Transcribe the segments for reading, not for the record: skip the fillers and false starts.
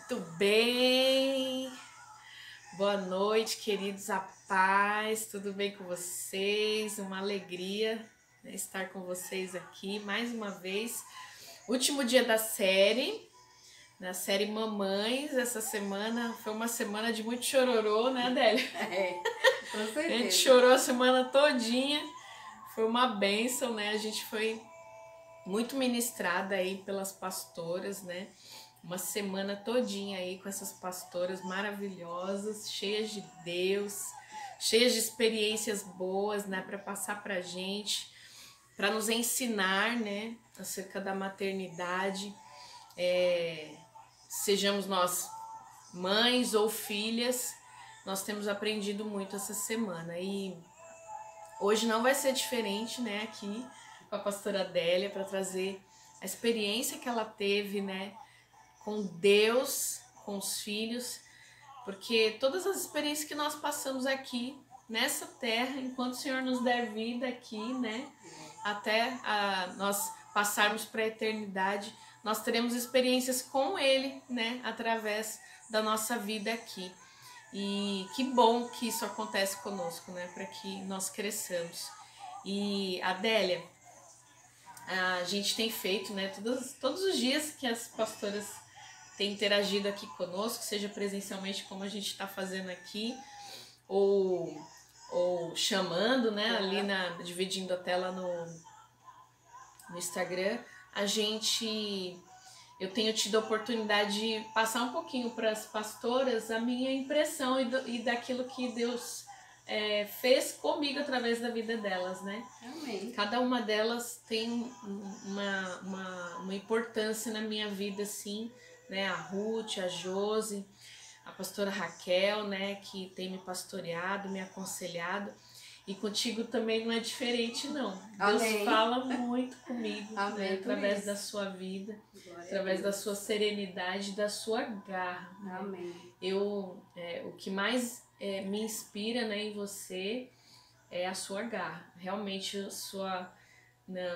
Muito bem, boa noite, queridos, a paz, tudo bem com vocês? Uma alegria, né, estar com vocês aqui mais uma vez. Último dia da série, na série Mamães. Essa semana foi uma semana de muito chororô, né, Adélia? Com certeza. A gente chorou a semana todinha, foi uma bênção, né? A gente foi muito ministrada aí pelas pastoras, né? Uma semana todinha aí com essas pastoras maravilhosas, cheias de Deus, cheias de experiências boas, né, para passar pra gente, para nos ensinar, né, acerca da maternidade. Sejamos nós mães ou filhas, nós temos aprendido muito essa semana e hoje não vai ser diferente, né, aqui com a pastora Adélia, para trazer a experiência que ela teve, né, com Deus, com os filhos, porque todas as experiências que nós passamos aqui nessa terra, enquanto o Senhor nos der vida aqui, né, até nós passarmos para a eternidade, nós teremos experiências com Ele, né, através da nossa vida aqui. E que bom que isso acontece conosco, né, para que nós cresçamos. E Adélia, a gente tem feito, né, todos os dias que as pastoras têm interagido aqui conosco, seja presencialmente como a gente está fazendo aqui, ou chamando, né, ali dividindo a tela no Instagram, eu tenho tido a oportunidade de passar um pouquinho para as pastoras a minha impressão e daquilo que Deus fez comigo através da vida delas, né? Amém. Cada uma delas tem uma importância na minha vida, assim, né? A Ruth, a Josi, a pastora Raquel, né? Que tem me pastoreado, me aconselhado. E contigo também não é diferente, não. Amém. Deus fala muito comigo, Amém, né, através da sua vida, através da sua serenidade, da sua garra. Né? Amém. O que mais me inspira, né, em você é a sua garra. Realmente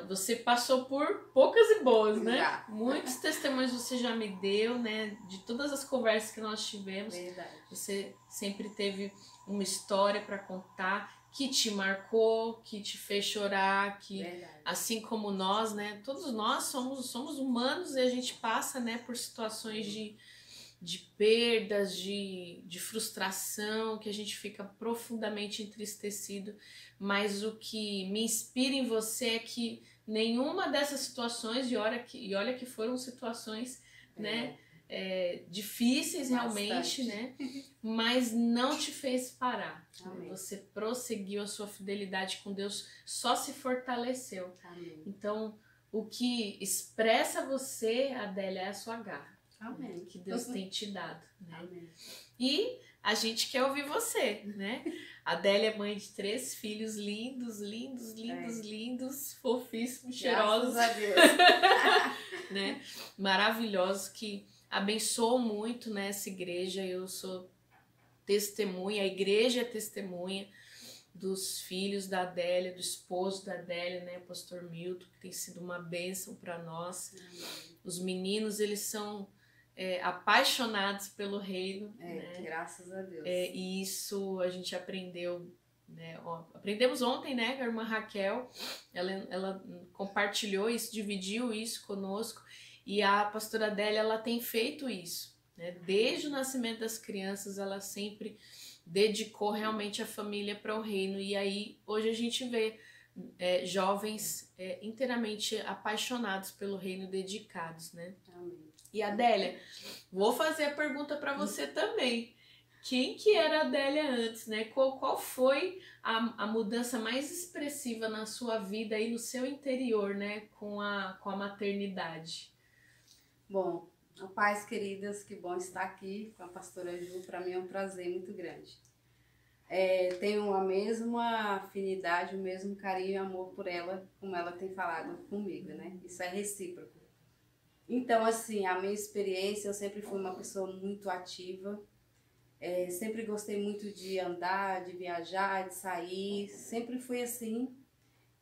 você passou por poucas e boas, né? Já. Muitos testemunhos você já me deu, né? De todas as conversas que nós tivemos. Verdade. Você sempre teve uma história para contar que te marcou, que te fez chorar, que Verdade. assim como nós, né? Todos nós somos humanos e a gente passa, né, por situações de perdas, de frustração, que a gente fica profundamente entristecido, mas o que me inspira em você é que nenhuma dessas situações, e olha que foram situações, né, difíceis realmente, né, mas não te fez parar. Amém. Você prosseguiu, a sua fidelidade com Deus só se fortaleceu. Amém. Então, o que expressa você, Adélia, é a sua garra. Amém. Que Deus tem te dado, né? Amém. E a gente quer ouvir você, né? A Adélia é mãe de 3 filhos lindos, lindos, fofíssimos, cheirosos. Graças a Deus. Né? Maravilhosos, que abençoam muito, né, essa igreja. Eu sou testemunha, a igreja é testemunha dos filhos da Adélia, do esposo da Adélia, né, pastor Milton, que tem sido uma bênção para nós. Os meninos, eles são apaixonados pelo reino, né? Graças a Deus. E isso a gente aprendeu, né? Aprendemos ontem, né, com a irmã Raquel, ela compartilhou isso, dividiu isso conosco, e a pastora Adélia, ela tem feito isso, né? Desde o nascimento das crianças, ela sempre dedicou realmente a família para o reino, e aí hoje a gente vê jovens inteiramente apaixonados pelo reino, dedicados, né? Amém. E Adélia, vou fazer a pergunta para você também. Quem que era a Adélia antes, né? Qual foi a mudança mais expressiva na sua vida e no seu interior, né? Com a maternidade? Bom, paz, queridas, que bom estar aqui com a pastora Ju. Para mim é um prazer muito grande. Tenho a mesma afinidade, o mesmo carinho e amor por ela, como ela tem falado comigo, né? Isso é recíproco. Então, assim, a minha experiência, eu sempre fui uma pessoa muito ativa, sempre gostei muito de andar, de viajar, de sair, sempre fui assim.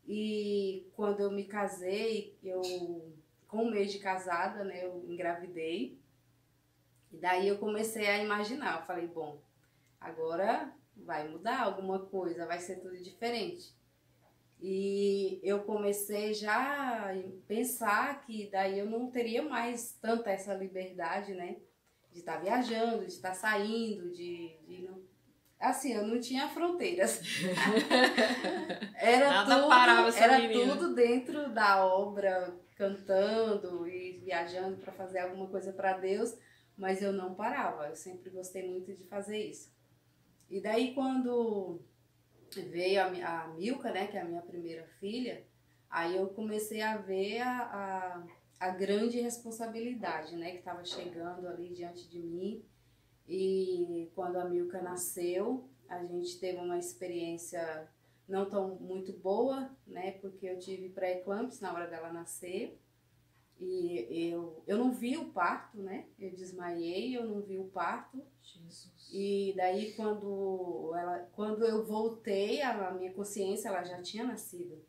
E quando eu me casei, com 1 mês de casada, né, eu engravidei. E daí eu comecei a imaginar, eu falei, bom, agora vai mudar alguma coisa, vai ser tudo diferente. E eu comecei já a pensar que daí eu não teria mais tanta essa liberdade, né? De estar viajando, de estar saindo, de não... Assim, eu não tinha fronteiras. Nada parava essa era menina. tudo dentro da obra, cantando e viajando para fazer alguma coisa para Deus, mas eu não parava. Eu sempre gostei muito de fazer isso. E daí quando veio a Milka, né, que é a minha primeira filha, aí eu comecei a ver a grande responsabilidade, né, que estava chegando ali diante de mim. E quando a Milka nasceu, a gente teve uma experiência não tão muito boa, né, porque eu tive pré-eclâmpsia na hora dela nascer. E eu não vi o parto, né? Eu desmaiei, eu não vi o parto. Jesus. E daí quando eu voltei, a minha consciência, ela já tinha nascido.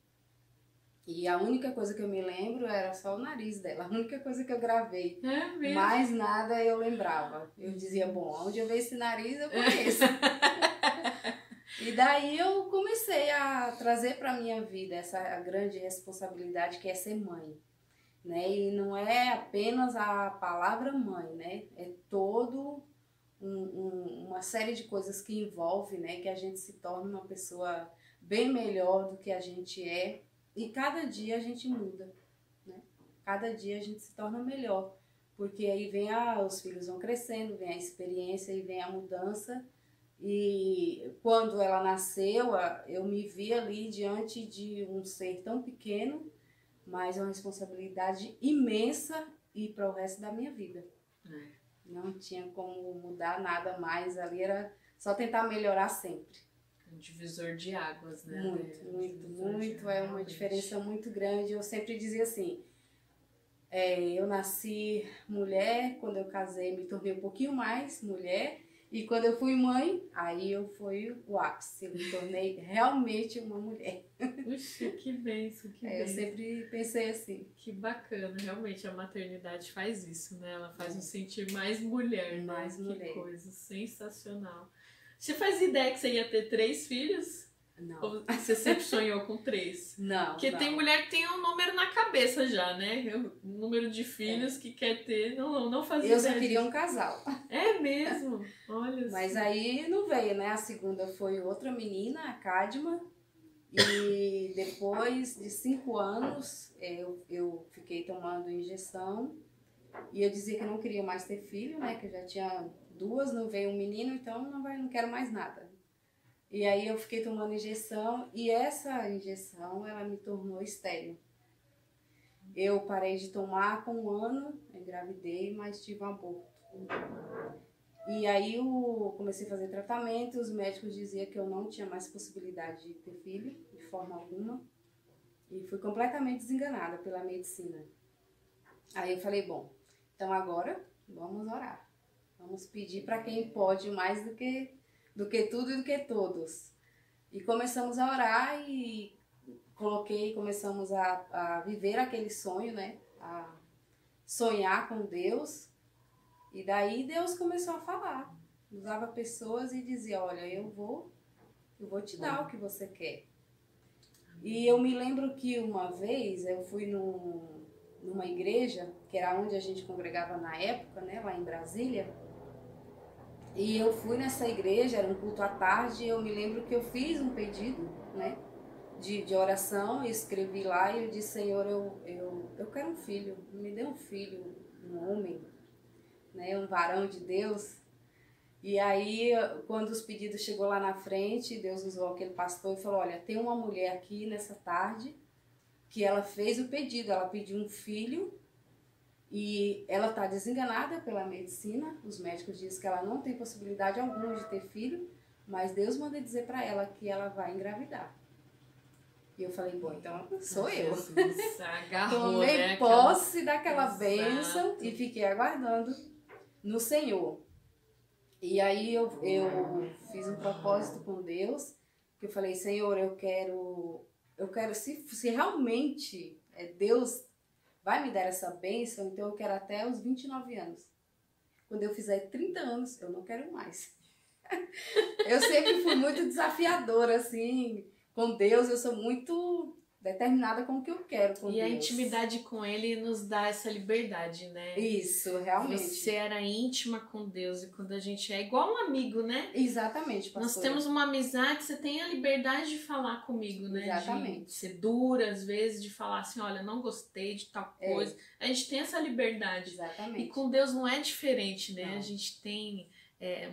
E a única coisa que eu me lembro era só o nariz dela, a única coisa que eu gravei. É mesmo? Mais nada eu lembrava. Eu dizia, bom, onde eu vejo esse nariz eu conheço. E daí eu comecei a trazer para minha vida essa grande responsabilidade que é ser mãe. Né? E não é apenas a palavra mãe, né? É todo uma série de coisas que envolve, né? Que a gente se torna uma pessoa bem melhor do que a gente é. E cada dia a gente muda, né? Cada dia a gente se torna melhor. Porque aí vem os filhos vão crescendo, vem a experiência e vem a mudança. E quando ela nasceu, eu me vi ali diante de um ser tão pequeno, mas uma responsabilidade imensa e para o resto da minha vida. Não tinha como mudar nada mais, ali era só tentar melhorar sempre. Um divisor de águas, né? Muito, é uma diferença muito grande. Eu sempre dizia assim, eu nasci mulher, quando eu casei me tornei um pouquinho mais mulher, e quando eu fui mãe, aí eu fui o ápice, eu me tornei realmente uma mulher. Puxa, que benção, que benção. Eu sempre pensei assim. Que bacana, realmente a maternidade faz isso, né? Ela faz nos sentir mais mulher, Mais né? mulher. Que coisa sensacional. Você faz ideia que você ia ter 3 filhos? Não. Ou você sempre sonhou com 3? Não. Porque tem mulher que tem um número na cabeça já, né? O número de filhos que quer ter, não faz ideia. Eu só queria um casal. É mesmo? Olha. Mas aí não veio, né? A segunda foi outra menina, a Cadma. E depois de 5 anos eu fiquei tomando injeção. E eu dizia que não queria mais ter filho, né? Que eu já tinha 2, não veio um menino, então não quero mais nada. E aí eu fiquei tomando injeção e essa injeção, ela me tornou estéril. Eu parei de tomar com 1 ano, engravidei, mas tive um aborto. E aí eu comecei a fazer tratamento, os médicos diziam que eu não tinha mais possibilidade de ter filho, de forma alguma. E fui completamente desenganada pela medicina. Aí eu falei, bom, então agora vamos orar. Vamos pedir para quem pode mais do que tudo e do que todos. E começamos a orar e começamos a viver aquele sonho, né? A sonhar com Deus. E daí Deus começou a falar. Usava pessoas e dizia, olha, eu vou te dar o que você quer. E eu me lembro que uma vez eu fui numa igreja, que era onde a gente congregava na época, né? Lá em Brasília. E eu fui nessa igreja, era um culto à tarde, e eu me lembro que eu fiz um pedido, né, de oração, e escrevi lá, e eu disse, Senhor, eu quero um filho, me dê um filho, um homem, né, um varão de Deus. E aí, quando os pedidos chegou lá na frente, Deus usou aquele pastor e falou, olha, tem uma mulher aqui nessa tarde, que ela fez o pedido, ela pediu um filho, e ela está desenganada pela medicina, os médicos dizem que ela não tem possibilidade alguma de ter filho, mas Deus manda dizer para ela que ela vai engravidar. E eu falei, bom, então sou eu. Jesus, agarrou, tomei, né, posse daquela Exato. bênção e fiquei aguardando no Senhor. E aí eu fiz um propósito com Deus, que eu falei, Senhor, eu quero se realmente Deus vai me dar essa bênção, então eu quero até os 29 anos. quando eu fizer 30 anos, eu não quero mais. Eu sempre fui muito desafiadora, assim, com Deus. Eu sou muito determinada com o que eu quero com E Deus. a intimidade com Ele nos dá essa liberdade, né? Isso, realmente. Você era íntima com Deus, e quando a gente é igual um amigo, né? Exatamente, pastora. Nós temos uma amizade, você tem a liberdade de falar comigo, né? Exatamente. De ser dura, às vezes, de falar assim, olha, não gostei de tal coisa. A gente tem essa liberdade. Exatamente. E com Deus não é diferente, né? Não. A gente tem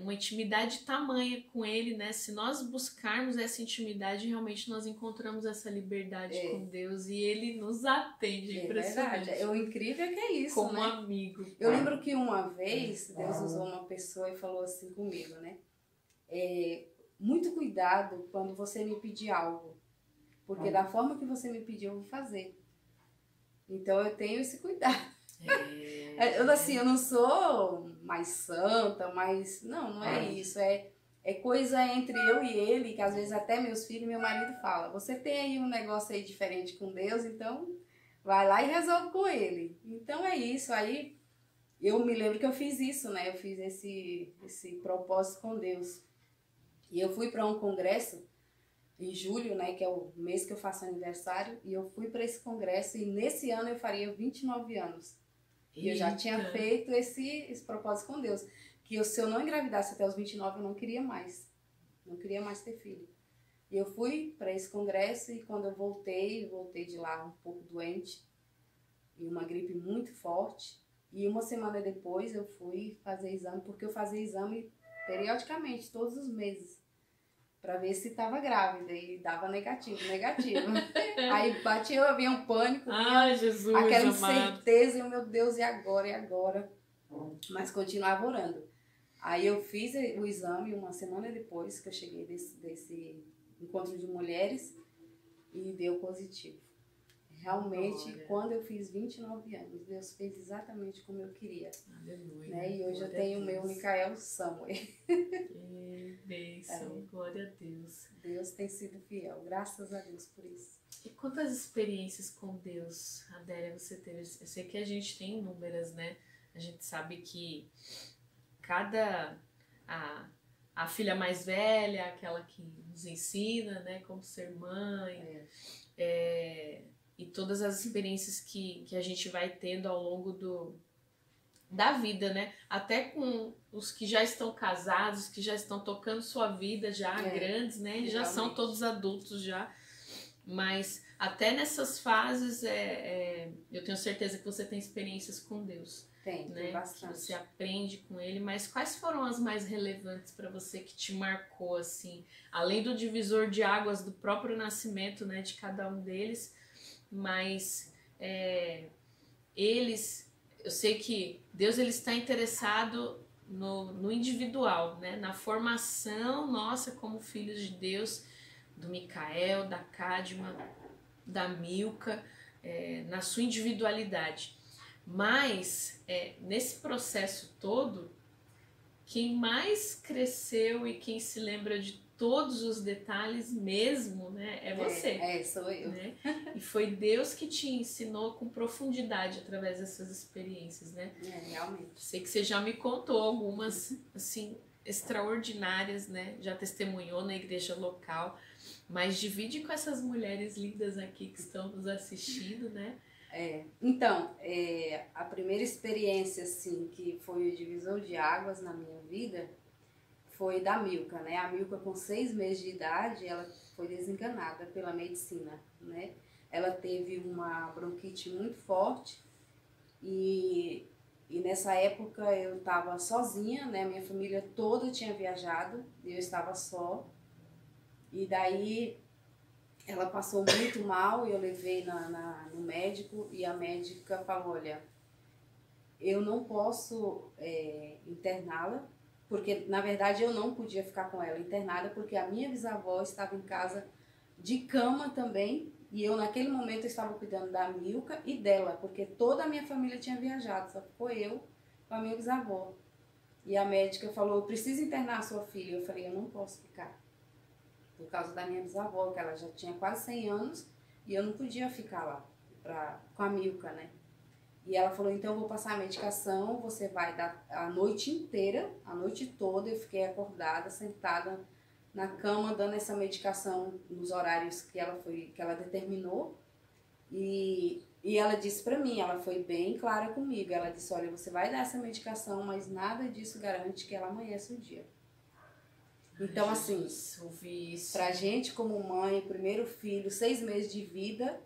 uma intimidade tamanha com Ele, né? Se nós buscarmos essa intimidade, realmente nós encontramos essa liberdade com Deus e Ele nos atende. É Impressionante. verdade. O incrível é que é isso, como né? amigo. Eu lembro que uma vez Deus usou uma pessoa e falou assim comigo, né? Muito cuidado quando você me pedir algo, porque da forma que você me pediu eu vou fazer. Então eu tenho esse cuidado. Eu não sou mais santa, mas não é isso. É coisa entre eu e ele, que às vezes até meus filhos e meu marido falam, você tem aí um negócio aí diferente com Deus, então vai lá e resolve com ele. Então é isso. Aí eu me lembro que eu fiz isso, né? Eu fiz esse propósito com Deus. E eu fui para um congresso em julho, né? Que é o mês que eu faço aniversário. E eu fui para esse congresso e nesse ano eu faria 29 anos. E eu já tinha feito esse propósito com Deus. Que se eu não engravidasse até os 29, eu não queria mais. Não queria mais ter filho. E eu fui para esse congresso e quando eu voltei de lá um pouco doente. E uma gripe muito forte. E uma semana depois eu fui fazer exame, porque eu fazia exame periodicamente, todos os meses. Pra ver se estava grávida. E dava negativo. Aí batia, eu vinha um pânico. Ai, Jesus aquela amado. incerteza. E eu, meu Deus, e agora? Mas continuava orando. Aí eu fiz o exame uma semana depois que eu cheguei desse encontro de mulheres. E deu positivo. Realmente, quando eu fiz 29 anos, Deus fez exatamente como eu queria. Aleluia. Né? E hoje eu tenho o meu Micael Samuel. Bênção, glória a Deus. Deus tem sido fiel, graças a Deus por isso. E quantas experiências com Deus, Adélia, você teve? Eu sei que a gente tem inúmeras, né? A gente sabe que a filha mais velha, aquela que nos ensina, né? Como ser mãe. E todas as experiências que a gente vai tendo ao longo da vida, né? Até com os que já estão casados, que já estão tocando sua vida já grandes, né? Eles já são todos adultos já. Mas até nessas fases, eu tenho certeza que você tem experiências com Deus. Tem bastante. Que você aprende com Ele. Mas quais foram as mais relevantes para você que te marcou, assim? Além do divisor de águas do próprio nascimento, né? De cada um deles. Mas eu sei que Deus ele está interessado no individual, né? Na formação nossa como filhos de Deus, do Micael, da Cadma, da Milka, na sua individualidade. Mas nesse processo todo, quem mais cresceu e quem se lembra de todos os detalhes mesmo, né, é você. Sou eu. Né? E foi Deus que te ensinou com profundidade através dessas experiências, né? Realmente. Sei que você já me contou algumas, assim, extraordinárias, né? Já testemunhou na igreja local, mas divide com essas mulheres lindas aqui que estão nos assistindo, né? Então, a primeira experiência, assim, que foi o divisor de águas na minha vida foi da Milka, né? A Milka, com 6 meses de idade, ela foi desenganada pela medicina, né? Ela teve uma bronquite muito forte e nessa época eu estava sozinha, né? Minha família toda tinha viajado e eu estava só. E daí ela passou muito mal e eu levei no médico e a médica falou, olha, eu não posso interná-la, porque na verdade eu não podia ficar com ela internada, porque a minha bisavó estava em casa de cama também, e eu naquele momento estava cuidando da Milka e dela, porque toda a minha família tinha viajado, só ficou eu com a minha bisavó. E a médica falou, eu preciso internar a sua filha. Eu falei, eu não posso ficar, por causa da minha bisavó, que ela já tinha quase 100 anos, e eu não podia ficar lá com a Milka, né? E ela falou, então eu vou passar a medicação, você vai dar a noite inteira, a noite toda. Eu fiquei acordada, sentada na cama, dando essa medicação nos horários que ela determinou. E ela disse pra mim, ela foi bem clara comigo, ela disse, olha, você vai dar essa medicação, mas nada disso garante que ela amanheça o dia. Então, assim, pra gente como mãe, primeiro filho, 6 meses de vida,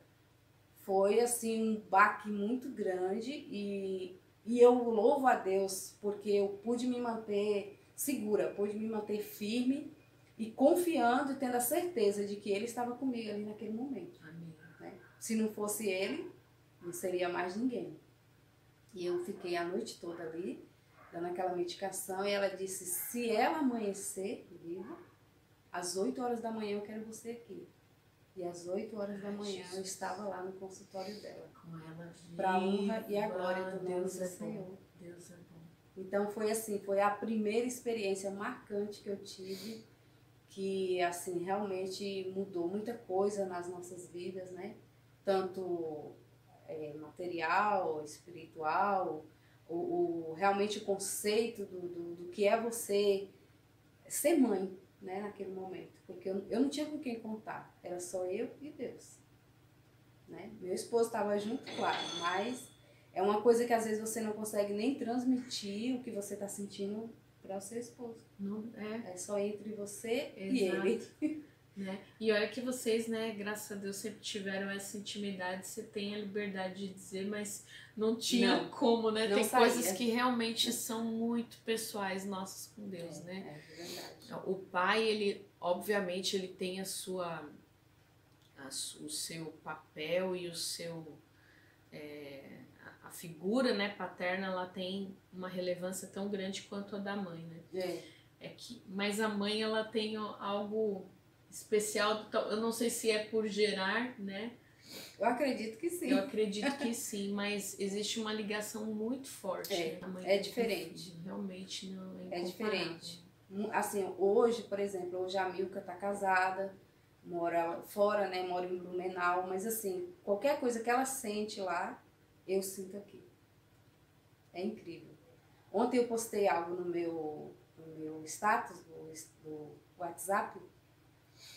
foi assim um baque muito grande e eu louvo a Deus porque eu pude me manter segura, pude me manter firme e confiando e tendo a certeza de que Ele estava comigo ali naquele momento. Amém. Né? Se não fosse Ele, não seria mais ninguém. E eu fiquei a noite toda ali, dando aquela medicação, e ela disse, se ela amanhecer viva, às 8 horas da manhã eu quero você aqui. E às 8 horas da manhã eu estava lá no consultório dela. Com ela para a honra e a glória do nome Deus do é Senhor. bom. Deus é bom. Então foi assim, foi a primeira experiência marcante que eu tive, que assim realmente mudou muita coisa nas nossas vidas, né? Tanto material, espiritual, realmente o conceito do que é você ser mãe, né, naquele momento, porque eu não tinha com quem contar, era só eu e Deus, né? Meu esposo estava junto, claro, mas é uma coisa que às vezes você não consegue nem transmitir o que você está sentindo para o seu esposo. Não, é só entre você Exato. E ele. Né? E olha que vocês, né, graças a Deus, sempre tiveram essa intimidade, você tem a liberdade de dizer, mas não tinha como, né? Tem coisas que realmente são muito pessoais nossas com Deus, né? É verdade. O pai, ele, obviamente, ele tem o seu papel e o seu... a figura, né, paterna, ela tem uma relevância tão grande quanto a da mãe, né? Mas a mãe, ela tem algo especial, eu não sei se é por gerar, né? Eu acredito que sim. Eu acredito que sim, mas existe uma ligação muito forte. Né? É diferente. Realmente não é diferente. Assim, hoje, por exemplo, hoje a Milka tá casada, mora fora, né? Mora em Blumenau, mas assim, qualquer coisa que ela sente lá, eu sinto aqui. É incrível. Ontem eu postei algo no meu status do WhatsApp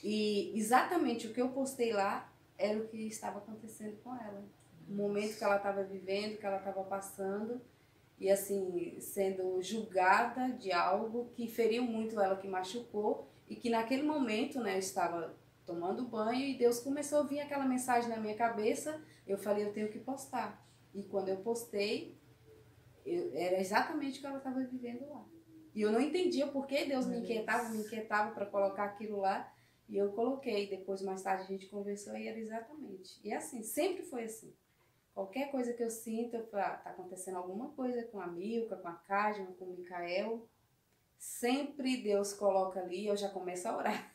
e exatamente o que eu postei lá era o que estava acontecendo com ela. O momento que ela estava vivendo, que ela estava passando e assim, sendo julgada de algo que feriu muito ela, que machucou e que naquele momento, né, eu estava tomando banho e Deus começou a vir aquela mensagem na minha cabeça, eu falei, eu tenho que postar. E quando eu postei, era exatamente o que ela estava vivendo lá. E eu não entendia por que Deus me inquietava para colocar aquilo lá. E eu coloquei. Depois, mais tarde, a gente conversou e era exatamente. E assim, sempre foi assim. Qualquer coisa que eu sinto, eu falo, tá acontecendo alguma coisa com a Milka, com a Cádia, com o Micael. Sempre Deus coloca ali e eu já começo a orar.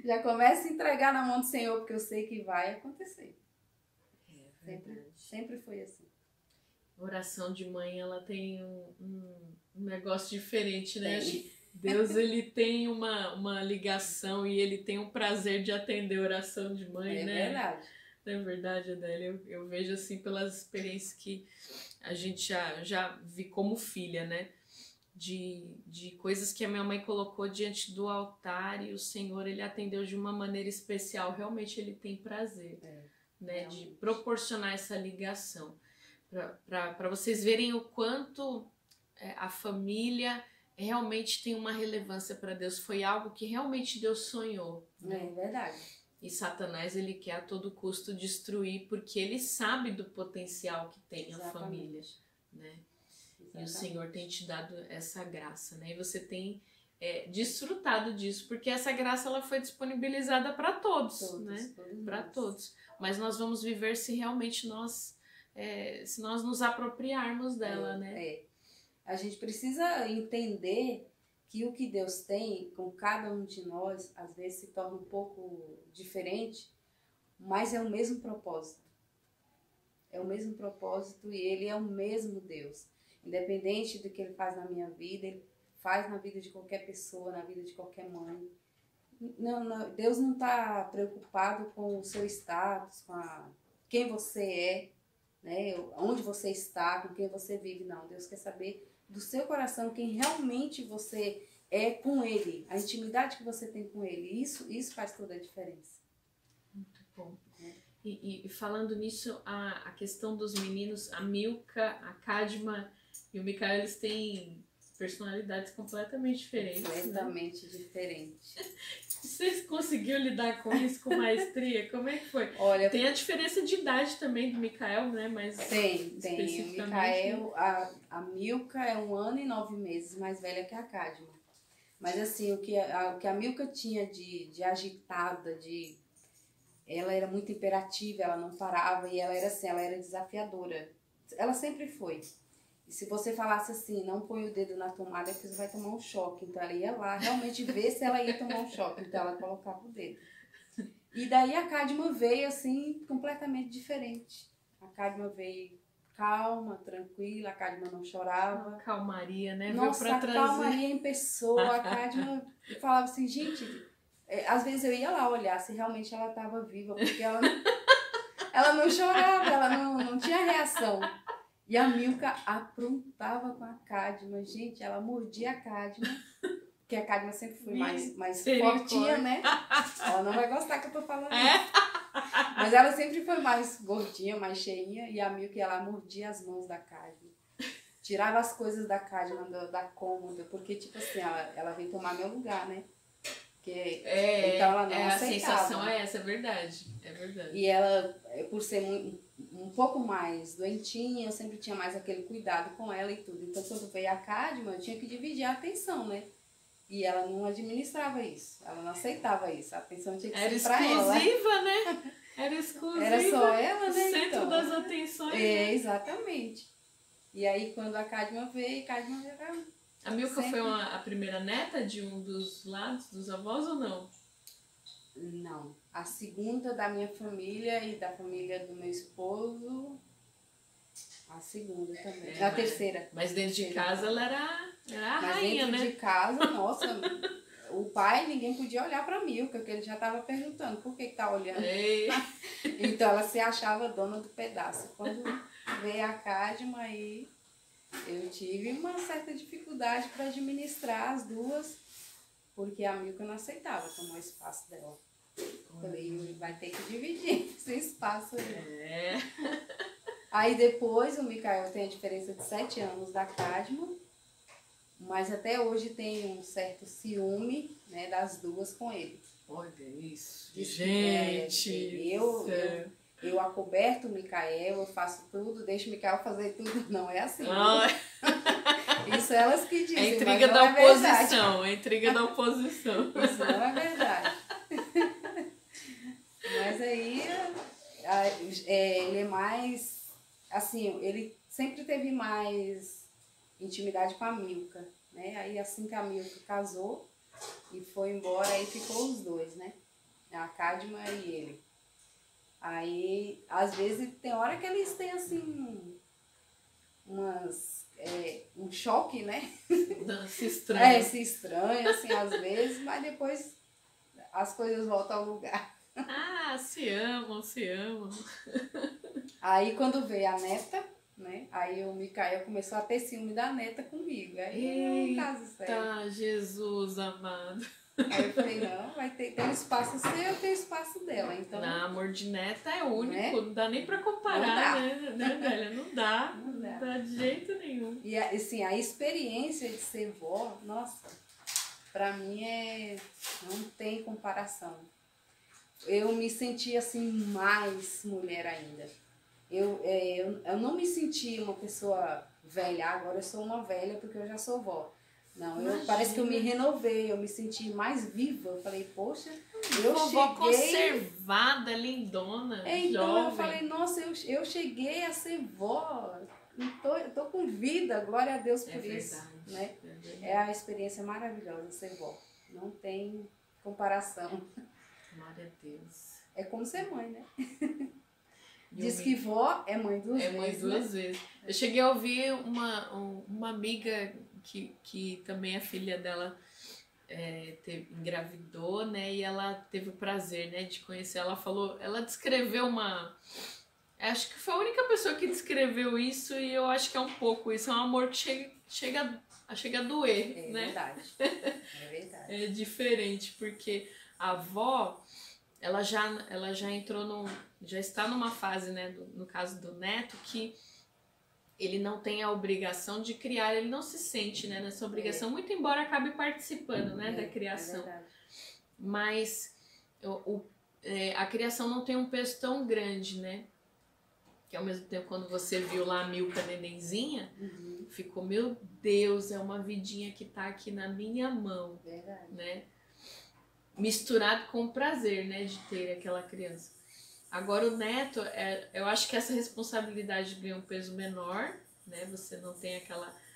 Já começo a entregar na mão do Senhor, porque eu sei que vai acontecer. Sempre foi assim. Oração de mãe, ela tem um negócio diferente, né? Deus, ele tem uma ligação e ele tem um prazer de atender a oração de mãe, né? É verdade. É verdade, Adélia. Eu vejo assim pelas experiências que a gente já vi como filha, né? De coisas que a minha mãe colocou diante do altar e o Senhor, ele atendeu de uma maneira especial. Realmente ele tem prazer, né? De proporcionar essa ligação. Para vocês verem o quanto a família realmente tem uma relevância para Deus. Foi algo que realmente Deus sonhou. Né? É verdade. E Satanás, ele quer a todo custo destruir, porque ele sabe do potencial que tem a família, né? E o Senhor tem te dado essa graça, né? E você tem desfrutado disso, porque essa graça ela foi disponibilizada para todos, né? Para todos. Mas nós vamos viver se realmente se nós nos apropriarmos dela, né? A gente precisa entender que o que Deus tem com cada um de nós, às vezes se torna um pouco diferente, mas é o mesmo propósito. É o mesmo propósito e Ele é o mesmo Deus. Independente do que Ele faz na minha vida, Ele faz na vida de qualquer pessoa, na vida de qualquer mãe. Não, Deus não está preocupado com o seu status, com quem você é. né? Onde você está, com quem você vive, não. Deus quer saber do seu coração, quem realmente você é com Ele, a intimidade que você tem com Ele. Isso faz toda a diferença. Muito bom. E falando nisso, a questão dos meninos, a Milka, a Kadma e o Mikael, eles têm personalidades completamente diferentes. Completamente diferentes. Vocês conseguiram lidar com isso com maestria? Como é que foi? Olha, tem a diferença de idade também do Mikael, né? Mas tem. O Mikael, a Milka é 1 ano e 9 meses mais velha que a Kadma. Mas assim, o que a Milka tinha de agitada, ela era muito imperativa, ela não parava e ela era assim, ela era desafiadora. Ela sempre foi. E se você falasse assim, não põe o dedo na tomada, porque você vai tomar um choque. Então ela ia lá realmente ver se ela ia tomar um choque. Então ela colocava o dedo. E daí a Kadma veio assim, completamente diferente. A Kadma veio calma, tranquila, a Kadma não chorava. Uma calmaria, né? Nossa, a calmaria em pessoa. A Kadma falava assim, gente, às vezes eu ia lá olhar se realmente ela estava viva, porque ela não chorava, ela não tinha reação. E a Milka aprontava com a Kadma. Gente, ela mordia a Kadma. Porque a Kadma sempre foi mais fortinha, né? Ela não vai gostar que eu tô falando isso. Mas ela sempre foi mais gordinha, mais cheinha. E a Milka, ela mordia as mãos da Kadma. Tirava as coisas da Kadma da cômoda. Porque, tipo assim, ela veio tomar meu lugar, né? Então ela não aceitava. A sensação é essa, é verdade. É verdade. E ela, por ser um pouco mais doentinha, eu sempre tinha mais aquele cuidado com ela e tudo. Então, quando veio a Kadma, eu tinha que dividir a atenção, né? E ela não administrava isso. Ela não aceitava isso. A atenção tinha que ser pra ela. Era exclusiva, né? Era exclusiva. Era só ela, né? O centro das atenções. É, exatamente. E aí, quando a Kadma veio, era... A Milka foi a primeira neta de um dos lados dos avós ou não? Não. A segunda da minha família e da família do meu esposo. A segunda também. A terceira. Mas dentro de casa ela era a rainha, né? Mas dentro de casa, nossa, o pai, ninguém podia olhar pra Milka, porque ele já tava perguntando por que tá olhando. Então ela se achava dona do pedaço. Quando veio a Kadma, aí eu tive uma certa dificuldade para administrar as duas, porque a Milka não aceitava tomar o espaço dela. Falei, vai ter que dividir esse espaço aí. Aí depois o Mikael tem a diferença de 7 anos da Kadma, mas até hoje tem um certo ciúme, né, das duas com ele. Olha isso. Gente, eu acoberto o Mikael, eu faço tudo, deixo o Mikael fazer tudo. Não é assim. Isso elas que dizem. É intriga da oposição, é intriga da oposição. Isso não é verdade. Mas aí ele é mais, assim, ele sempre teve mais intimidade com a Milka, né? Aí assim que a Milka casou e foi embora, aí ficou os dois, né? A Kadma e ele. Aí, às vezes, tem hora que eles têm, assim, um choque, né? Se estranha. Se estranha, assim, às vezes, mas depois as coisas voltam ao lugar. Se amam, se amam. Aí, quando veio a neta, né? Aí o Mikael começou a ter ciúme da neta comigo. Aí é um caso sério. Tá, Jesus amado. Aí eu falei, não, vai ter um espaço seu, eu tenho espaço dela. Então, não, amor de neta é único, né? Não dá nem pra comparar, né, velha? Não dá de jeito nenhum. E assim, a experiência de ser vó, nossa, pra mim não tem comparação. Eu me senti assim, mais mulher ainda. Eu não me senti uma pessoa velha, agora eu sou uma velha porque eu já sou vó. Não, parece que eu me renovei, eu me senti mais viva. Eu falei, poxa, eu vovó cheguei... conservada, lindona, então jovem. Eu falei, nossa, eu cheguei a ser vó. Eu tô com vida, glória a Deus por isso. Verdade, né? verdade. É a experiência maravilhosa ser vó. Não tem comparação. Glória a Deus. É como ser mãe, né? Diz que vó é mãe duas vezes. É mãe duas vezes. Eu cheguei a ouvir uma amiga que também a filha dela engravidou, né? E ela teve o prazer, né, de conhecer. Ela descreveu Acho que foi a única pessoa que descreveu isso e eu acho que é um pouco isso. É um amor que chega a doer, É né? verdade. É verdade. É diferente, porque a avó, ela já entrou já está numa fase, né, no caso do neto, que ele não tem a obrigação de criar, ele não se sente, né, nessa obrigação, muito embora acabe participando, né, da criação. É verdade. Mas a criação não tem um peso tão grande, né? Que ao mesmo tempo, quando você viu lá a Milka nenenzinha, ficou, meu Deus, é uma vidinha que tá aqui na minha mão. Verdade. Né? Misturado com o prazer, né, de ter aquela criança. Agora o neto, eu acho que essa responsabilidade ganha um peso menor, né? Você não tem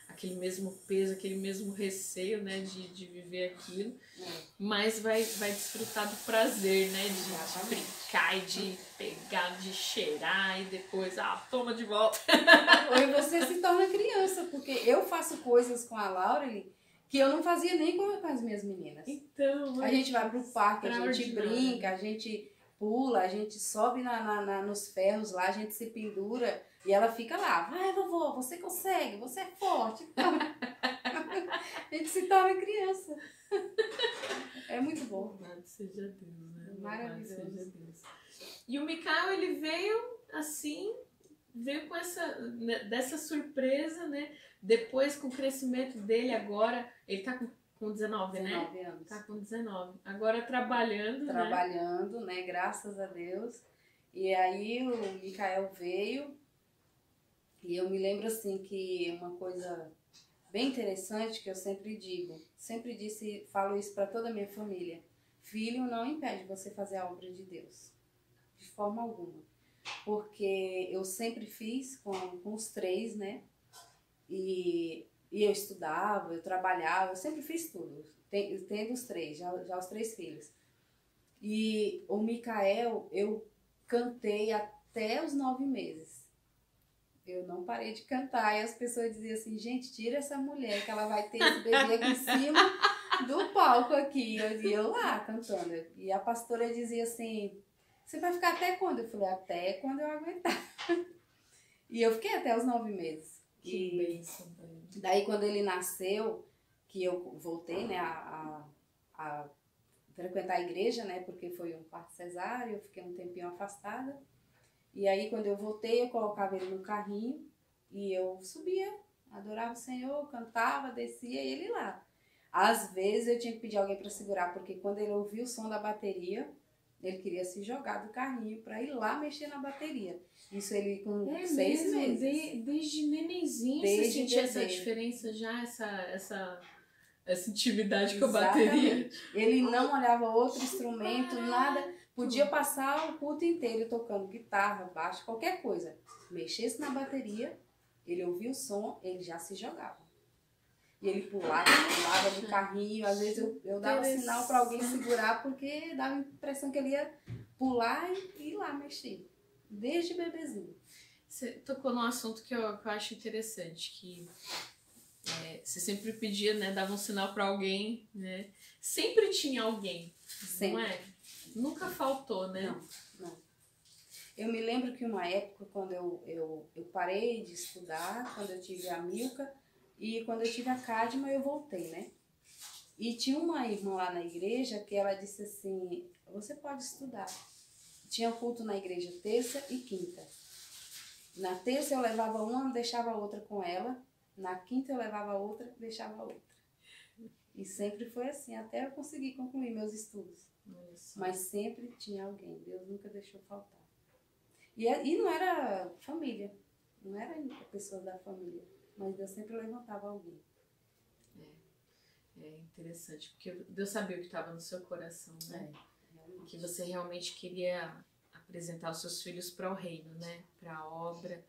aquele mesmo peso, aquele mesmo receio, né, de viver aquilo, mas vai desfrutar do prazer, né, de brincar e de pegar, de cheirar e depois, toma de volta. Ou você se torna criança, porque eu faço coisas com a Laureli que eu não fazia nem com as minhas meninas. Então, a gente vai pro parque, a gente brinca, a gente pula, a gente sobe nos ferros lá, a gente se pendura e ela fica lá, vai vovó, você consegue, você é forte. Então, a gente se torna criança. É muito bom. Louvado seja Deus, né? Maravilhoso. Louvado seja Deus. E o Mikael, ele veio assim, veio com dessa surpresa, né? Depois, com o crescimento dele agora, ele tá com 19, né? 19 anos. Tá com 19. Agora trabalhando, né? Graças a Deus. E aí o Mikael veio e eu me lembro assim que uma coisa bem interessante que eu sempre disse, falo isso para toda a minha família. Filho não impede você fazer a obra de Deus. De forma alguma. Porque eu sempre fiz com os três, né? E eu estudava, eu trabalhava, eu sempre fiz tudo. Tendo os três, já os 3 filhos. E o Mikael, eu cantei até os 9 meses. Eu não parei de cantar. E as pessoas diziam assim, gente, tira essa mulher que ela vai ter esse bebê aqui em cima do palco aqui. E eu lá cantando. E a pastora dizia assim, você vai ficar até quando? Eu falei, até quando eu aguentar. E eu fiquei até os 9 meses. Que bênção. Daí quando ele nasceu, que eu voltei, né, a frequentar a igreja, né, porque foi um parto cesáreo, eu fiquei um tempinho afastada. E aí quando eu voltei, eu colocava ele no carrinho e eu subia, adorava o Senhor, cantava, descia e ele lá. Às vezes eu tinha que pedir alguém para segurar, porque quando ele ouvia o som da bateria, ele queria se jogar do carrinho para ir lá mexer na bateria. Isso ele com 6 meses. Desde nenenzinho você sentia essa diferença já, essa intimidade com a bateria? Ele não olhava outro instrumento, nada. Podia passar o culto inteiro tocando guitarra, baixo, qualquer coisa. Mexesse na bateria, ele ouvia o som, ele já se jogava. E ele pulava do carrinho. Às vezes eu dava sinal para alguém segurar, porque dava a impressão que ele ia pular e ir lá mexer. Desde bebezinho. Você tocou num assunto que eu acho interessante, que você sempre pedia, né, dava um sinal para alguém, né? Sempre tinha alguém, sempre. Não é? Nunca faltou, né? Não. Eu me lembro que uma época, quando eu parei de estudar, quando eu tive a Milka, e quando eu tive a Cadma, eu voltei, né? E tinha uma irmã lá na igreja que ela disse assim, você pode estudar. Tinha culto na igreja terça e quinta. Na terça eu levava uma, deixava a outra com ela. Na quinta eu levava a outra, deixava a outra. E sempre foi assim, até eu conseguir concluir meus estudos. Mas sempre tinha alguém, Deus nunca deixou faltar. E não era família, não era a pessoa da família, mas Deus sempre levantava alguém. É interessante, porque Deus sabia o que estava no seu coração, né? Que você realmente queria apresentar os seus filhos para o reino, né? Para a obra.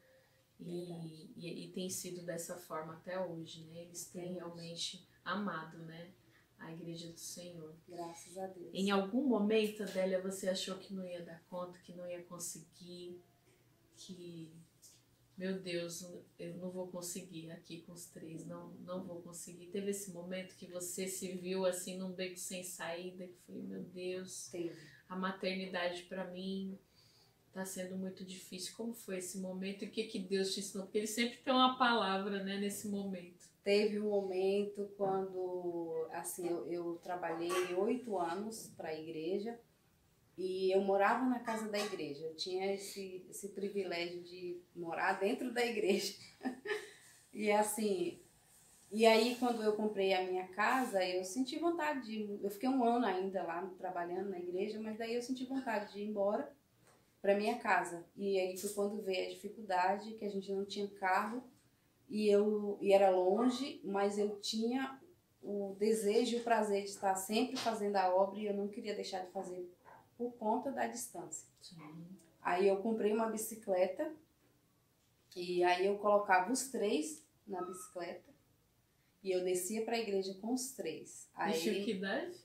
E tem sido dessa forma até hoje, né? Eles têm realmente amado, né? A igreja do Senhor. Graças a Deus. Em algum momento, Adélia, você achou que não ia dar conta, que não ia conseguir, que, meu Deus, eu não vou conseguir aqui com os 3, não vou conseguir. Teve esse momento que você se viu assim num beco sem saída, que foi, meu Deus, Teve. A maternidade para mim tá sendo muito difícil. Como foi esse momento e o que Deus te ensinou? Porque ele sempre tem uma palavra, né, nesse momento. Teve um momento quando, assim, eu trabalhei 8 anos para a igreja e eu morava na casa da igreja. Eu tinha esse privilégio de morar dentro da igreja. E assim, e aí quando eu comprei a minha casa, eu senti vontade eu fiquei 1 ano ainda lá trabalhando na igreja, mas daí eu senti vontade de ir embora para minha casa. E aí foi quando veio a dificuldade, que a gente não tinha carro. E era longe, mas eu tinha o desejo e o prazer de estar sempre fazendo a obra e eu não queria deixar de fazer por conta da distância. Sim. Aí eu comprei uma bicicleta e aí eu colocava os 3 na bicicleta e eu descia para a igreja com os 3. Aí, tinha que idade?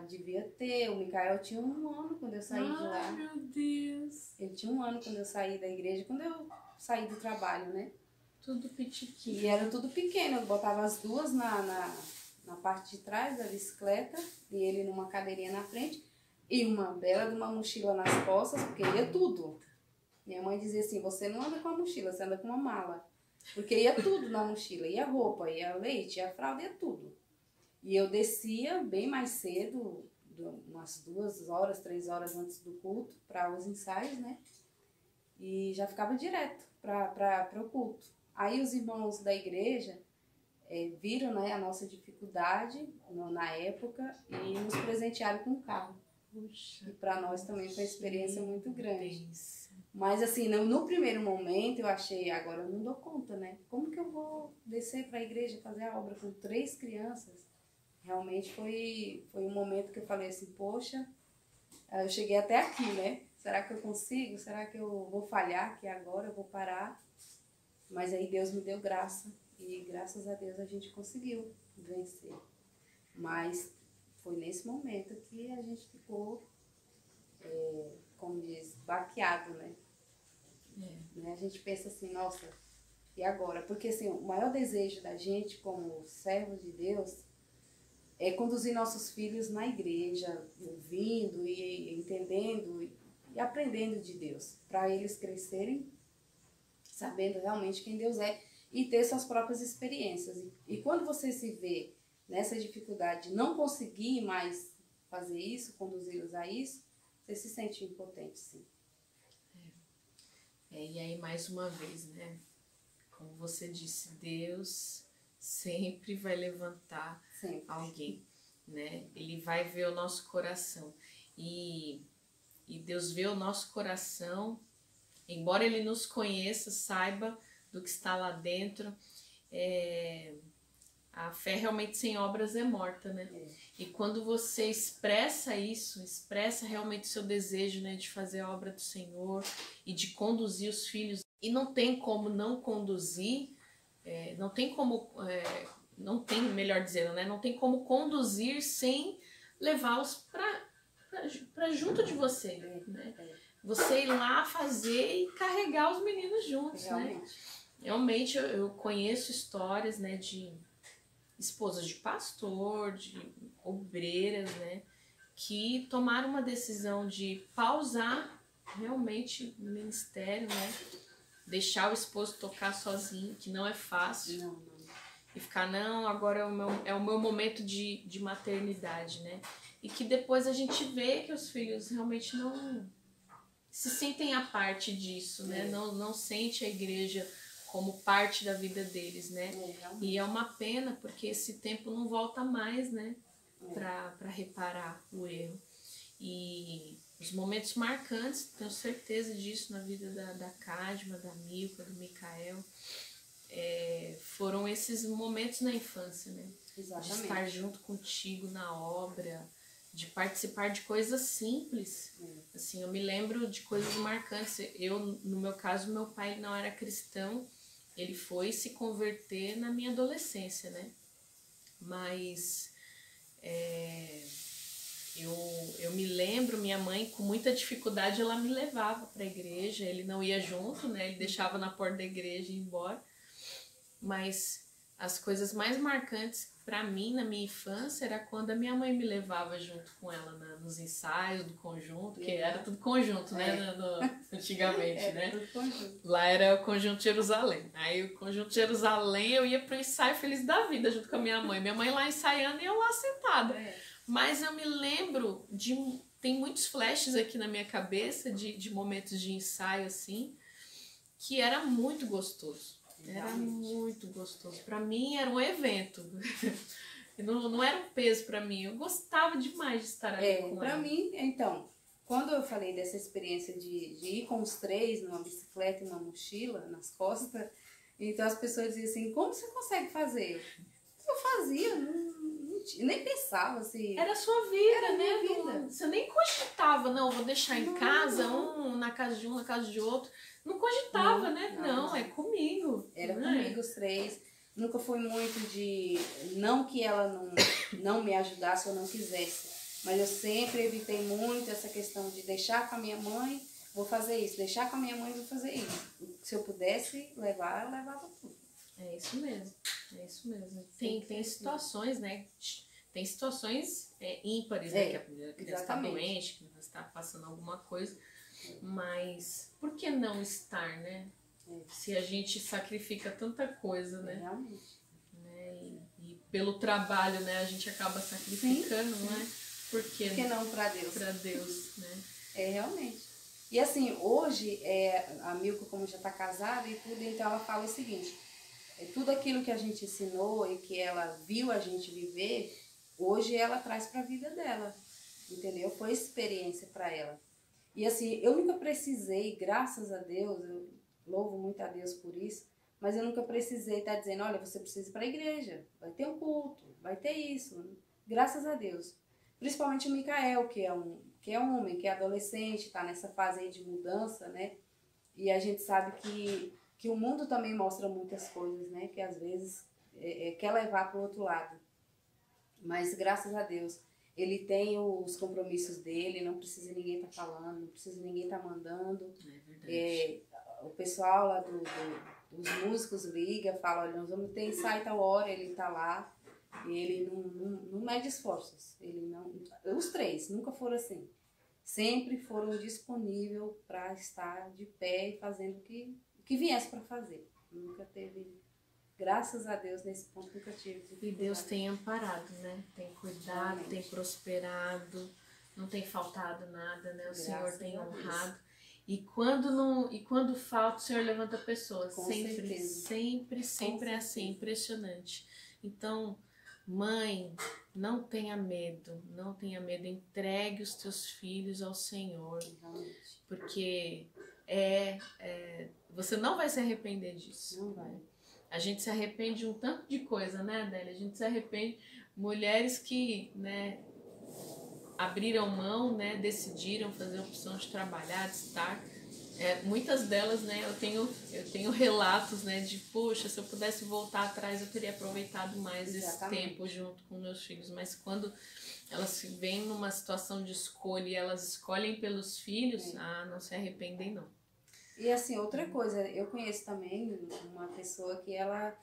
Devia ter. O Micael tinha 1 ano quando eu saí de lá. Ai, meu Deus. Ele tinha 1 ano quando eu saí da igreja, quando eu saí do trabalho, né? Tudo pitiquinho. E era tudo pequeno, eu botava as 2 na parte de trás da bicicleta e ele numa cadeirinha na frente e uma bela de uma mochila nas costas, porque ia tudo. Minha mãe dizia assim, você não anda com a mochila, você anda com uma mala. Porque ia tudo na mochila, ia roupa, ia leite, ia fralda, ia tudo. E eu descia bem mais cedo, umas 2 horas, 3 horas antes do culto, para os ensaios, né? E já ficava direto para o culto. Aí os irmãos da igreja viram, né, a nossa dificuldade na época e nos presentearam com um carro. Puxa, e para nós também foi uma experiência muito grande. Deus. Mas assim, no primeiro momento eu achei, agora eu não dou conta, né? Como que eu vou descer para a igreja fazer a obra com 3 crianças? Realmente foi um momento que eu falei assim, poxa, eu cheguei até aqui, né? Será que eu consigo? Será que eu vou falhar aqui agora? Eu vou parar? Mas aí Deus me deu graça e graças a Deus a gente conseguiu vencer. Mas foi nesse momento que a gente ficou, como diz, baqueado, né? A gente pensa assim, nossa, e agora? Porque assim, o maior desejo da gente como servos de Deus é conduzir nossos filhos na igreja, ouvindo e entendendo e aprendendo de Deus, para eles crescerem sabendo realmente quem Deus é e ter suas próprias experiências. E quando você se vê nessa dificuldade de não conseguir mais fazer isso, conduzi-los a isso, você se sente impotente, sim. E aí, mais uma vez, né? Como você disse, Deus sempre vai levantar alguém, né? Ele vai ver o nosso coração. E Deus vê o nosso coração, embora Ele nos conheça, saiba do que está lá dentro. A fé realmente sem obras é morta, né? E quando você expressa isso, expressa realmente o seu desejo, né, de fazer a obra do Senhor e de conduzir os filhos, e não tem como não conduzir, não tem como, não tem, melhor dizendo, né, não tem como conduzir sem levá-los para junto de você, né? Você ir lá fazer e carregar os meninos juntos, né? Realmente eu conheço histórias, né, de esposas de pastor, de obreiras, né, que tomaram uma decisão de pausar realmente o ministério, né, deixar o esposo tocar sozinho, que não é fácil, Não. E ficar, não, agora é o meu momento de maternidade, né, e que depois a gente vê que os filhos realmente não se sentem a parte disso, né, não sente a igreja como parte da vida deles, né? E é uma pena, porque esse tempo não volta mais, né? Para reparar o erro. E os momentos marcantes, tenho certeza disso na vida da Cadma, da Milka, do Micael, foram esses momentos na infância, né? Exatamente. De estar junto contigo na obra, de participar de coisas simples. Assim, eu me lembro de coisas marcantes. No meu caso, meu pai não era cristão. Ele foi se converter na minha adolescência, né? Mas eu me lembro, minha mãe, com muita dificuldade, ela me levava para a igreja. Ele não ia junto, né? Ele deixava na porta da igreja e ia embora. Mas as coisas mais marcantes pra mim na minha infância era quando a minha mãe me levava junto com ela nos ensaios do conjunto, que era tudo conjunto, né? Antigamente, né? Tudo conjunto. Lá era o Conjunto Jerusalém. Aí o Conjunto Jerusalém eu ia pro ensaio feliz da vida junto com a minha mãe. Minha mãe lá ensaiando e eu lá sentada. Mas eu me lembro de... Tem muitos flashes aqui na minha cabeça de momentos de ensaio, assim, que era muito gostoso. Era muito gostoso. Pra mim era um evento. Não era um peso pra mim. Eu gostava demais de estar ali com pra ela. mim, então, quando eu falei dessa experiência de ir com os três numa bicicleta e uma mochila nas costas, então as pessoas diziam assim, como você consegue fazer? Eu fazia, nem pensava assim. Era a sua vida, era né? A minha vida. Você nem cogitava, não, vou deixar em casa, um na casa de um, na casa de outro. Não cogitava, né? Não, é comigo. Era comigo os três. Nunca fui muito de... Não que ela não me ajudasse ou não quisesse. Mas eu sempre evitei muito essa questão de deixar com a minha mãe, vou fazer isso. Deixar com a minha mãe, vou fazer isso. Se eu pudesse levar, eu levava tudo. É isso mesmo. É isso mesmo. Tem situações, né? Tem situações ímpares, né? Que a criança está doente, que você está passando alguma coisa. Mas por que não estar, né? Se a gente sacrifica tanta coisa, né? Realmente. E pelo trabalho, né? A gente acaba sacrificando, né? Por que não para Deus? Para Deus, né? Realmente. E assim, hoje, a Milka, como já está casada e tudo, então ela fala o seguinte, tudo aquilo que a gente ensinou e que ela viu a gente viver, hoje ela traz para a vida dela, entendeu? Foi experiência para ela. E assim, eu nunca precisei, graças a Deus, eu louvo muito a Deus por isso, mas eu nunca precisei estar dizendo, olha, você precisa ir para a igreja, vai ter um culto, vai ter isso, graças a Deus. Principalmente o Micael, que é homem, que é adolescente, está nessa fase aí de mudança, né? E a gente sabe que o mundo também mostra muitas coisas, né? Que às vezes quer levar para o outro lado. Mas graças a Deus, ele tem os compromissos dele, não precisa ninguém estar falando, não precisa ninguém estar mandando. Verdade. O pessoal lá dos músicos liga, fala, olha, nós vamos ter ensaio tal hora, ele está lá. E ele não mede esforços. Os três nunca foram assim. Sempre foram disponíveis para estar de pé e fazendo o que viesse para fazer. Nunca teve, graças a Deus, nesse ponto nunca tive. E Deus tem amparado, né? Tem cuidado, Realmente. Tem prosperado, não tem faltado nada, né? O Senhor tem honrado. E quando falta, o Senhor levanta pessoas. Com sempre, certeza. sempre é assim, impressionante. Então, mãe, não tenha medo, entregue os teus filhos ao Senhor, Realmente. porque você não vai se arrepender disso. Não vai. A gente se arrepende de um tanto de coisa, né, Adélia? A gente se arrepende, mulheres que, né, abriram mão, né, decidiram fazer a opção de trabalhar, de estar. Muitas delas, né, eu tenho relatos, né, de, poxa, se eu pudesse voltar atrás, eu teria aproveitado mais esse tempo junto com meus filhos. Mas quando elas se veem numa situação de escolha e elas escolhem pelos filhos, não se arrependem, não. E assim, outra coisa, eu conheço também uma pessoa que ela,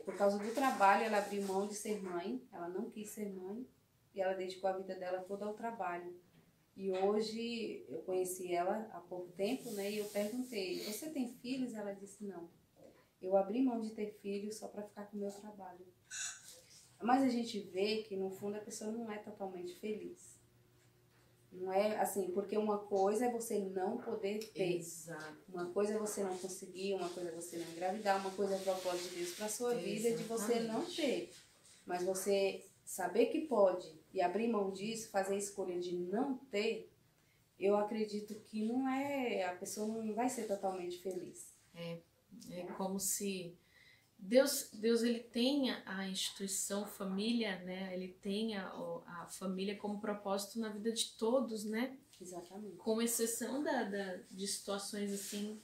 por causa do trabalho, ela abriu mão de ser mãe, ela não quis ser mãe, e ela dedicou a vida dela toda ao trabalho. E hoje eu conheci ela há pouco tempo, né? E eu perguntei, você tem filhos? Ela disse, não. Eu abri mão de ter filhos só para ficar com o meu trabalho. Mas a gente vê que no fundo a pessoa não é totalmente feliz. Não é assim, porque uma coisa é você não poder ter. Exato. Uma coisa é você não conseguir, uma coisa é você não engravidar, uma coisa é o propósito de Deus para sua vida de você não ter. Mas você saber que pode e abrir mão disso, fazer a escolha de não ter, eu acredito que a pessoa não vai ser totalmente feliz. É como se Deus ele tem a instituição família, né? Ele tem a família como propósito na vida de todos, né? Exatamente. Com exceção de situações assim,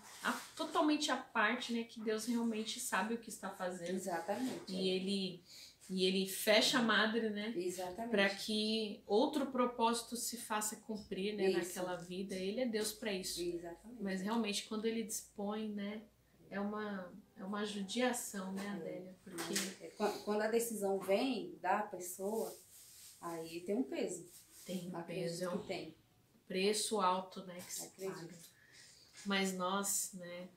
totalmente à parte, né? Que Deus realmente sabe o que está fazendo. Exatamente. E ele fecha a madre, né? Exatamente. Para que outro propósito se faça cumprir, né? Naquela vida. Ele é Deus para isso. Exatamente. Mas realmente quando ele dispõe, né? É uma É uma judiação, né, Adélia? Porque quando a decisão vem da pessoa, aí tem um peso. tem um peso, é um tem. preço alto, né, que se Acredito. paga. Mas nós, né,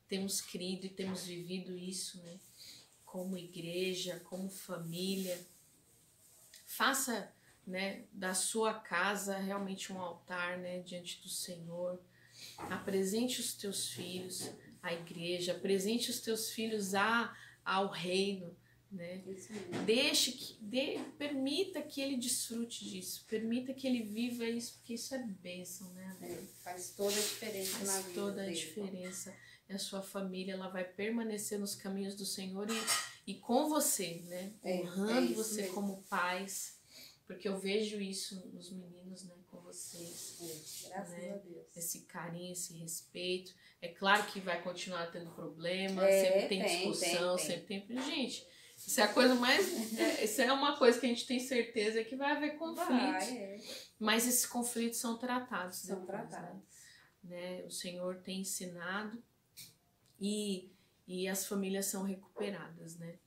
temos crido e temos vivido isso, né, como igreja, como família. Faça, né, da sua casa realmente um altar, né, diante do Senhor. Apresente os teus filhos à igreja, apresente os teus filhos ao reino, né? Isso mesmo. Permita que ele desfrute disso, permita que ele viva isso, porque isso é bênção, né? Faz toda a diferença na vida. Faz toda a dele. diferença. E a sua família, ela vai permanecer nos caminhos do Senhor e com você, né? Honrando você mesmo. como pais, porque eu vejo isso nos meninos, né? Com vocês. Graças né? a Deus. Esse carinho, esse respeito. É claro que vai continuar tendo problema, sempre tem discussão, sempre tem. Gente, isso é a coisa mais. Isso é uma coisa que a gente tem certeza que vai haver conflitos. Mas esses conflitos são tratados. São tratados. Né? O Senhor tem ensinado e as famílias são recuperadas, né?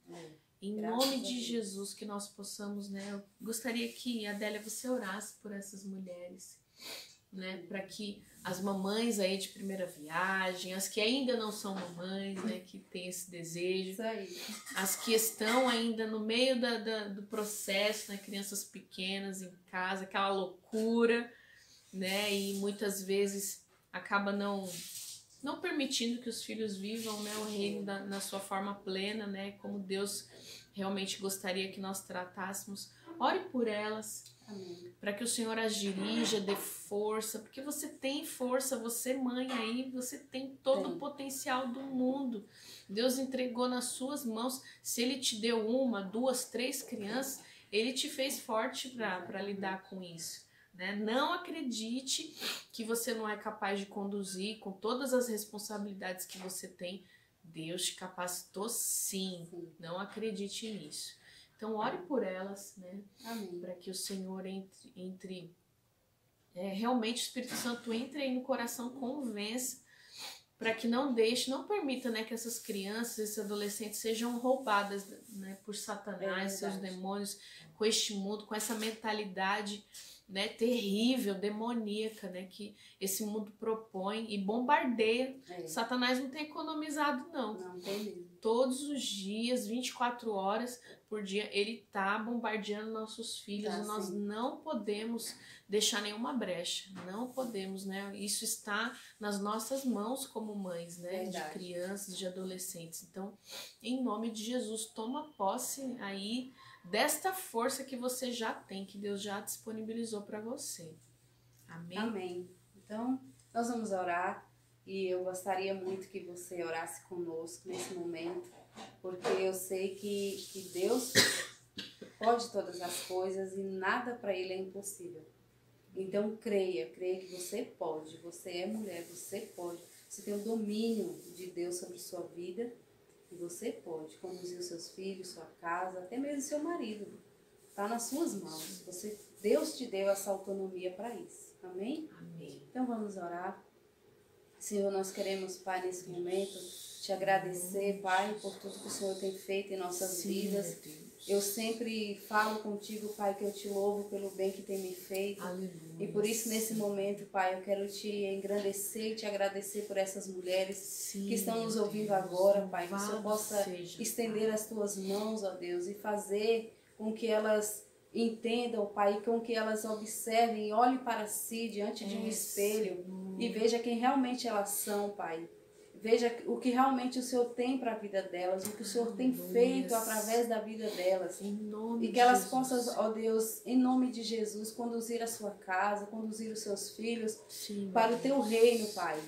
Em nome de Jesus, que nós possamos, né? Eu gostaria que, Adélia, você orasse por essas mulheres, né? Para que as mamães aí de primeira viagem, as que ainda não são mamães, né? Que têm esse desejo. Isso aí. As que estão ainda no meio do processo, né? Crianças pequenas em casa, aquela loucura, né? E muitas vezes acaba não permitindo que os filhos vivam, né, o reino na sua forma plena, né, como Deus realmente gostaria que nós tratássemos. Ore por elas, para que o Senhor as dirija, dê força, porque você tem força, você mãe aí, você tem todo o potencial do mundo. Deus entregou nas suas mãos. Se Ele te deu 1, 2, 3 crianças, Ele te fez forte para lidar com isso. Né? Não acredite que você não é capaz de conduzir com todas as responsabilidades que você tem. Deus te capacitou sim. Não acredite nisso. Então ore por elas, né? Para que o Senhor entre realmente o Espírito Santo entre aí no coração, convença, para que não permita, né, que essas crianças, esses adolescentes sejam roubadas, né, por Satanás, seus demônios, com este mundo, com essa mentalidade, né, terrível, demoníaca, né, que esse mundo propõe e bombardeia. Satanás não tem economizado, não. Não tem mesmo. Todos os dias, 24 horas por dia, ele tá bombardeando nossos filhos. E nós não podemos deixar nenhuma brecha. Não podemos, né? Isso está nas nossas mãos como mães, né? De crianças, de adolescentes. Então, em nome de Jesus, toma posse aí desta força que você já tem, que Deus já disponibilizou para você. Amém? Amém. Então, nós vamos orar e eu gostaria muito que você orasse conosco nesse momento, porque eu sei que Deus pode todas as coisas e nada para Ele é impossível. Então, creia que você pode, você é mulher, você pode, você tem o domínio de Deus sobre sua vida. E você pode conduzir os seus filhos, sua casa, até mesmo seu marido. Está nas suas mãos. Deus te deu essa autonomia para isso. Amém? Amém. Então vamos orar. Senhor, nós queremos, Pai, nesse momento, te agradecer, Pai, por tudo que o Senhor tem feito em nossas vidas. Eu sempre falo contigo, Pai, que eu te louvo pelo bem que tem me feito. Aleluia. E por isso, nesse momento, Pai, eu quero te engrandecer e te agradecer por essas mulheres que estão nos ouvindo agora, Pai. Que o Senhor possa estender as tuas mãos, ó Deus, e fazer com que elas entendam, Pai, com que elas observem e olhem para si diante de um espelho e veja quem realmente elas são, Pai. Veja o que realmente o Senhor tem para a vida delas, o que o Senhor tem feito através da vida delas. E que elas possam, ó Deus, em nome de Jesus, conduzir a sua casa, conduzir os seus filhos para o teu reino, Pai.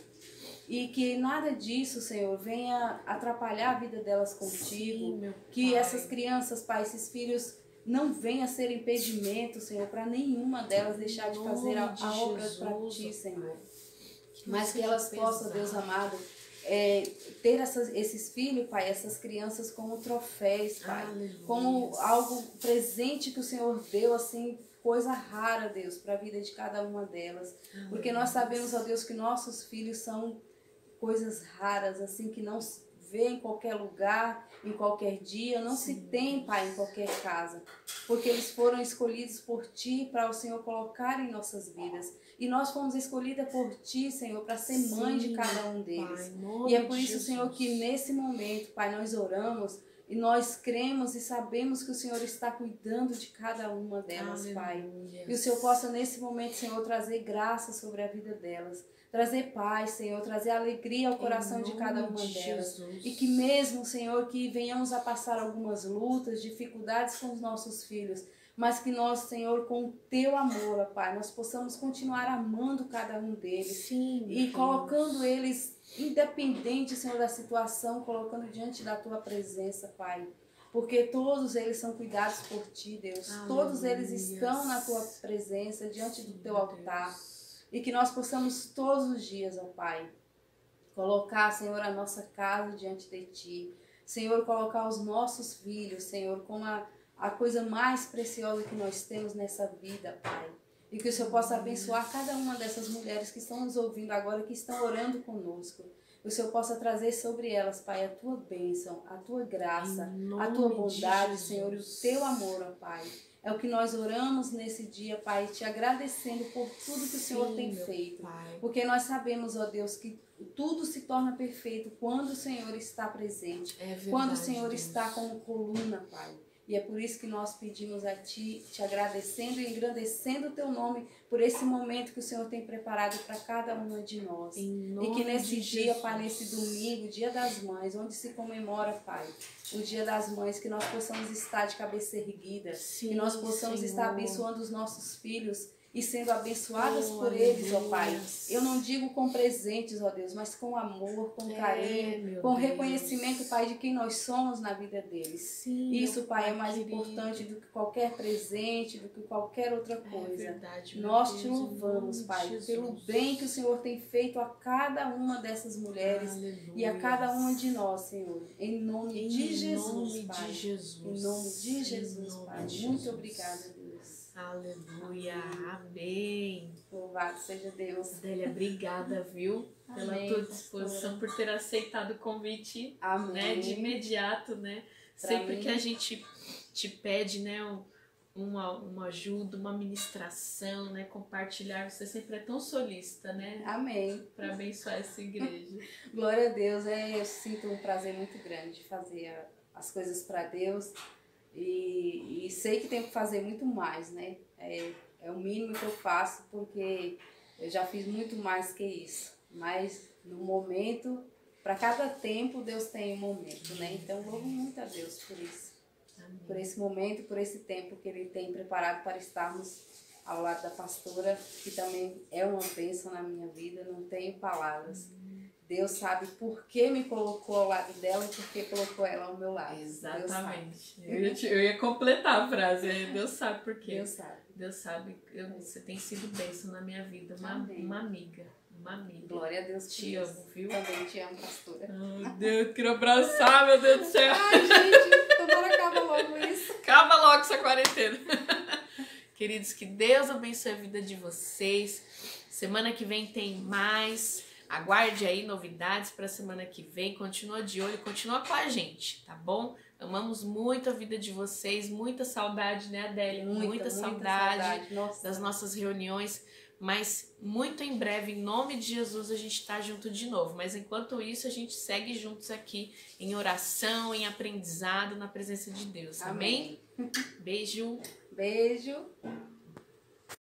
E que nada disso, Senhor, venha atrapalhar a vida delas contigo. Que essas crianças, Pai, esses filhos não venham a ser impedimento, Senhor, para nenhuma delas deixar de fazer a obra para ti, Senhor. Mas que elas possam, Deus amado, ter esses filhos, Pai, essas crianças como troféus, Pai. Aleluia. Como algo presente que o Senhor deu, assim, coisa rara, Deus, para a vida de cada uma delas. Aleluia. Porque nós sabemos, ó Deus, que nossos filhos são coisas raras, assim, que não vê em qualquer lugar, em qualquer dia, não se tem, Pai, em qualquer casa, porque eles foram escolhidos por Ti para o Senhor colocar em nossas vidas. E nós fomos escolhidas por Ti, Senhor, para ser mãe de cada um deles. Pai, e é por isso, Senhor, que nesse momento, Pai, nós oramos e nós cremos e sabemos que o Senhor está cuidando de cada uma delas, Pai. E o Senhor possa nesse momento, Senhor, trazer graça sobre a vida delas. Trazer paz, Senhor, trazer alegria ao coração de cada uma delas. E que mesmo, Senhor, que venhamos a passar algumas lutas, dificuldades com os nossos filhos, mas que nós, Senhor, com o Teu amor, ó Pai, nós possamos continuar amando cada um deles. E colocando eles independente, Senhor, da situação, colocando diante da Tua presença, Pai. Porque todos eles são cuidados por Ti, Deus. Todos eles estão na Tua presença, diante do Teu altar. E que nós possamos todos os dias, ó Pai, colocar, Senhor, a nossa casa diante de Ti. Senhor, colocar os nossos filhos, Senhor, como a coisa mais preciosa que nós temos nessa vida, Pai. E que o Senhor possa abençoar cada uma dessas mulheres que estão nos ouvindo agora, que estão orando conosco. Que o Senhor possa trazer sobre elas, Pai, a Tua bênção, a Tua graça, a Tua bondade, Senhor, e o Teu amor, ó Pai. É o que nós oramos nesse dia, Pai, te agradecendo por tudo que o Senhor tem feito. Porque nós sabemos, ó Deus, que tudo se torna perfeito quando o Senhor está presente. Quando o Senhor está como coluna, Pai. E é por isso que nós pedimos a Ti, te agradecendo e engrandecendo o Teu nome por esse momento que o Senhor tem preparado para cada uma de nós. E que nesse dia, Pai, nesse domingo, Dia das Mães, onde se comemora, Pai, o Dia das Mães, que nós possamos estar de cabeça erguida, que nós possamos estar abençoando os nossos filhos e sendo abençoadas por eles, ó Pai. Eu não digo com presentes, ó Deus, mas com amor, com carinho, com reconhecimento, Pai, de quem nós somos na vida deles. Isso, Pai, é mais importante do que qualquer presente, do que qualquer outra coisa. Nós te louvamos, Pai, pelo bem que o Senhor tem feito a cada uma dessas mulheres e a cada uma de nós, Senhor. Em nome de Jesus, Pai. Em nome de Jesus, Pai. Muito obrigada, Deus. Aleluia, amém. Louvado seja Deus. Adélia, obrigada, viu? Pela tua disposição, por ter aceitado o convite, né, de imediato, né? Sempre que a gente te pede, né, uma ajuda, uma ministração, né, compartilhar, você sempre é tão solícita, né? Amém. Para abençoar essa igreja. Glória a Deus, eu sinto um prazer muito grande fazer as coisas para Deus. E sei que tenho que fazer muito mais, né? É o mínimo que eu faço, porque eu já fiz muito mais que isso. Mas no momento, para cada tempo, Deus tem um momento, né? Então louvo muito a Deus por isso. Amém. Por esse momento, por esse tempo que Ele tem preparado para estarmos ao lado da pastora, que também é uma bênção na minha vida, não tenho palavras. Deus sabe por que me colocou ao lado dela e por que colocou ela ao meu lado. Exatamente. Eu ia completar a frase. Deus sabe por quê. Deus sabe. Deus sabe. Você tem sido bênção na minha vida. Uma amiga. Uma amiga. Glória a Deus. Te amo, viu? Também te amo, pastora. Ai, Deus, quero abraçar, meu Deus do céu. Ai, gente, tomara acaba logo isso. Acaba logo essa quarentena. Queridos, que Deus abençoe a vida de vocês. Semana que vem tem mais. Aguarde aí novidades para a semana que vem. Continua de olho, continua com a gente, tá bom? Amamos muito a vida de vocês. Muita saudade, né, Adélia? Muita saudade das nossas reuniões. Mas muito em breve, em nome de Jesus, a gente tá junto de novo. Mas enquanto isso, a gente segue juntos aqui em oração, em aprendizado, na presença de Deus. Amém? Beijo. Beijo.